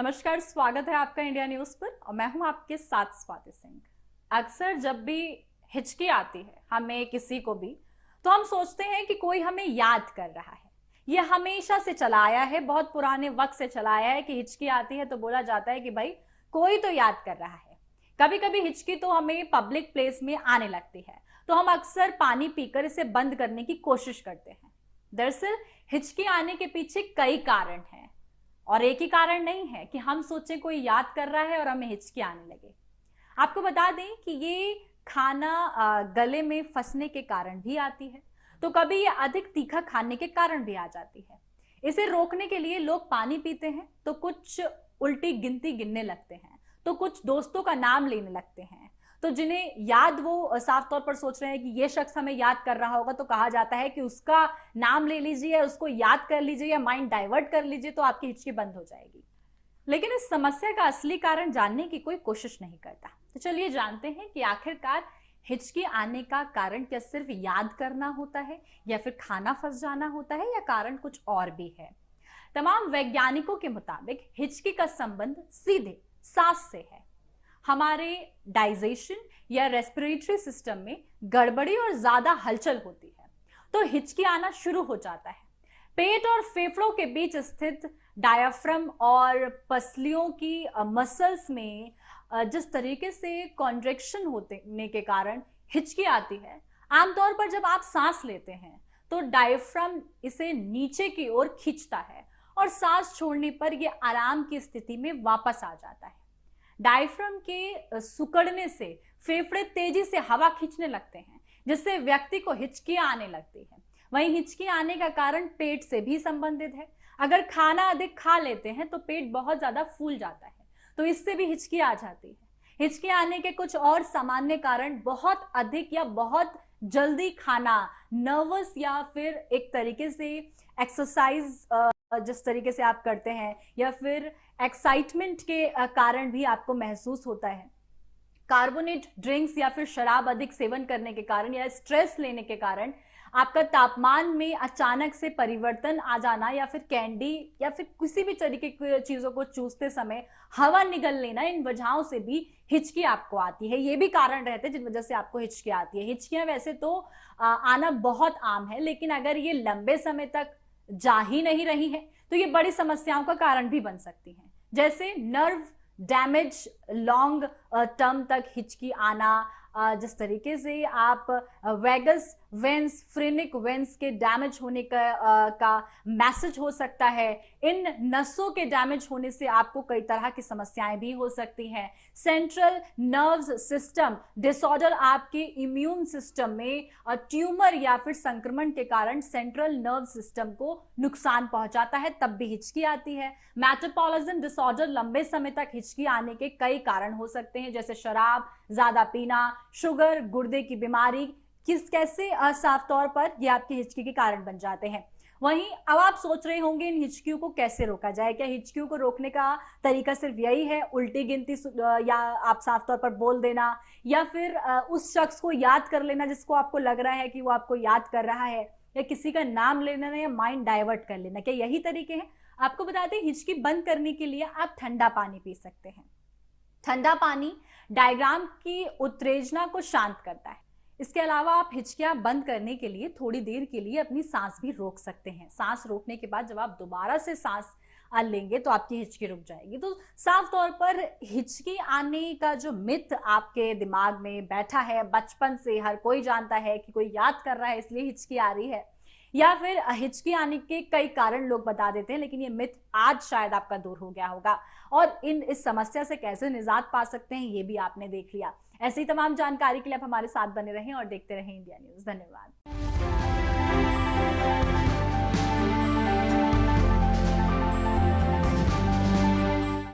नमस्कार, स्वागत है आपका इंडिया न्यूज पर और मैं हूं आपके साथ स्वाति सिंह। अक्सर जब भी हिचकी आती है हमें किसी को भी, तो हम सोचते हैं कि कोई हमें याद कर रहा है। ये हमेशा से चला आया है, बहुत पुराने वक्त से चला आया है कि हिचकी आती है तो बोला जाता है कि भाई कोई तो याद कर रहा है। कभी कभी हिचकी तो हमें पब्लिक प्लेस में आने लगती है तो हम अक्सर पानी पीकर इसे बंद करने की कोशिश करते हैं। दरअसल हिचकी आने के पीछे कई कारण हैं और एक ही कारण नहीं है कि हम सोचें कोई याद कर रहा है और हमें हिचकी आने लगे। आपको बता दें कि ये खाना गले में फंसने के कारण भी आती है, तो कभी ये अधिक तीखा खाने के कारण भी आ जाती है। इसे रोकने के लिए लोग पानी पीते हैं तो कुछ उल्टी गिनती गिनने लगते हैं, तो कुछ दोस्तों का नाम लेने लगते हैं, तो जिन्हें याद वो साफ तौर पर सोच रहे हैं कि ये शख्स हमें याद कर रहा होगा, तो कहा जाता है कि उसका नाम ले लीजिए, उसको याद कर लीजिए या माइंड डाइवर्ट कर लीजिए तो आपकी हिचकी बंद हो जाएगी। लेकिन इस समस्या का असली कारण जानने की कोई कोशिश नहीं करता। तो चलिए जानते हैं कि आखिरकार हिचकी आने का कारण क्या सिर्फ याद करना होता है या फिर खाना फंस जाना होता है या कारण कुछ और भी है। तमाम वैज्ञानिकों के मुताबिक हिचकी का संबंध सीधे सांस से है। हमारे डाइजेशन या रेस्पिरेटरी सिस्टम में गड़बड़ी और ज्यादा हलचल होती है तो हिचकी आना शुरू हो जाता है। पेट और फेफड़ों के बीच स्थित डायाफ्राम और पसलियों की मसल्स में जिस तरीके से कॉन्ट्रैक्शन होने के कारण हिचकी आती है, आमतौर पर जब आप सांस लेते हैं तो डायाफ्राम इसे नीचे की ओर खींचता है और सांस छोड़ने पर यह आराम की स्थिति में वापस आ जाता है। डायफ्राम के सिकुड़ने से फेफड़े तेजी से हवा खींचने लगते हैं, जिससे व्यक्ति को हिचकी आने लगती है। वहीं हिचकी आने का कारण पेट से भी संबंधित है। अगर खाना अधिक खा लेते हैं तो पेट बहुत ज्यादा फूल जाता है, तो इससे भी हिचकी आ जाती है। हिचकी आने के कुछ और सामान्य कारण बहुत अधिक या बहुत जल्दी खाना, नर्वस या फिर एक तरीके से एक्सरसाइज जिस तरीके से आप करते हैं या फिर एक्साइटमेंट के कारण भी आपको महसूस होता है। कार्बोनेट ड्रिंक्स या फिर शराब अधिक सेवन करने के कारण या स्ट्रेस लेने के कारण आपका तापमान में अचानक से परिवर्तन आ जाना या फिर कैंडी या फिर किसी भी तरीके की चीजों को चूसते समय हवा निगल लेना, इन वजहों से भी हिचकी आपको आती है। ये भी कारण रहते हैं जिन वजह से आपको हिचकी आती है। हिचकियां वैसे तो आना बहुत आम है, लेकिन अगर ये लंबे समय तक जा ही नहीं रही है तो ये बड़ी समस्याओं का कारण भी बन सकती हैं, जैसे नर्व डैमेज, लॉन्ग टर्म तक हिचकी आना, जिस तरीके से आप वेगस वेंस, फ्रेनिक वेंस के डैमेज होने का मैसेज हो सकता है। इन नसों के डैमेज होने से आपको कई तरह की समस्याएं भी हो सकती हैं। सेंट्रल नर्व्स सिस्टम डिसऑर्डर, आपके इम्यून सिस्टम में ट्यूमर या फिर संक्रमण के कारण सेंट्रल नर्व सिस्टम को नुकसान पहुंचाता है, तब भी हिचकी आती है। मेटाबॉलिज्म डिसऑर्डर, लंबे समय तक हिचकी आने के कई कारण हो सकते हैं, जैसे शराब ज्यादा पीना, शुगर, गुर्दे की बीमारी, कैसे साफ तौर पर ये आपकी हिचकी के कारण बन जाते हैं। वहीं अब आप सोच रहे होंगे इन हिचकियों को कैसे रोका जाए। क्या हिचकियों को रोकने का तरीका सिर्फ यही है, उल्टी गिनती या आप साफ तौर पर बोल देना या फिर उस शख्स को याद कर लेना जिसको आपको लग रहा है कि वो आपको याद कर रहा है, या किसी का नाम ले लेना या माइंड डाइवर्ट कर लेना, क्या यही तरीके हैं? आपको बता दें, हिचकी बंद करने के लिए आप ठंडा पानी पी सकते हैं। ठंडा पानी डायग्राम की उत्तेजना को शांत करता है। इसके अलावा आप हिचकियां बंद करने के लिए थोड़ी देर के लिए अपनी सांस भी रोक सकते हैं। सांस रोकने के बाद जब आप दोबारा से सांस लेंगे तो आपकी हिचकी रुक जाएगी। तो साफ तौर पर हिचकी आने का जो मिथ आपके दिमाग में बैठा है, बचपन से हर कोई जानता है कि कोई याद कर रहा है इसलिए हिचकी आ रही है, या फिर हिचकी आने के कई कारण लोग बता देते हैं, लेकिन ये मिथ आज शायद आपका दूर हो गया होगा। और इस समस्या से कैसे निजात पा सकते हैं ये भी आपने देख लिया। ऐसी ही तमाम जानकारी के लिए आप हमारे साथ बने रहें और देखते रहें इंडिया न्यूज। धन्यवाद।